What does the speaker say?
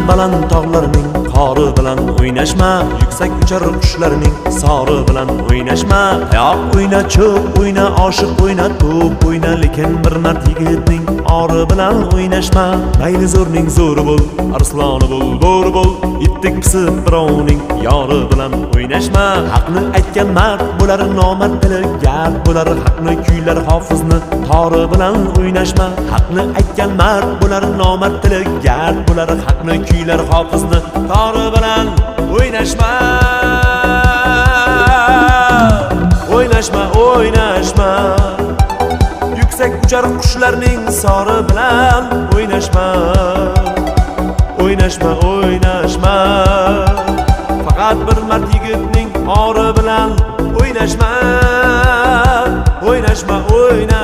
baland tog'larning qori bilan o'ynashma, yuksak uchar qushlarning sori bilan o'ynashma. Tayoq o'yna, cho'p o'yna, oshiq o'yna, to'p o'yna, lekin bir mard yigitning ori bilan o'ynashma. Mayli zo'rning zo'ri bo'l, arsloni bo'l, bo'ri bo'l, itdek pisib birovning yori bilan o'ynashma. Haqni aytgan mard bo'lar, nomard tili gard bo'lar, haqni kuylar hofizni tori bilan o'ynashma. Haqni aytgan mard bo'lar, nomard tili gard bo'lar, haqni kuylar hofizni tori bilan o'ynashma. O'ynashma, o'ynashma, yuksak uchar qushlarning sori bilan o'ynashma. O'ynashma, o'ynashma, faqat bir mard yigitning ori bilan o'ynashma. O'ynashma, o'ynashma.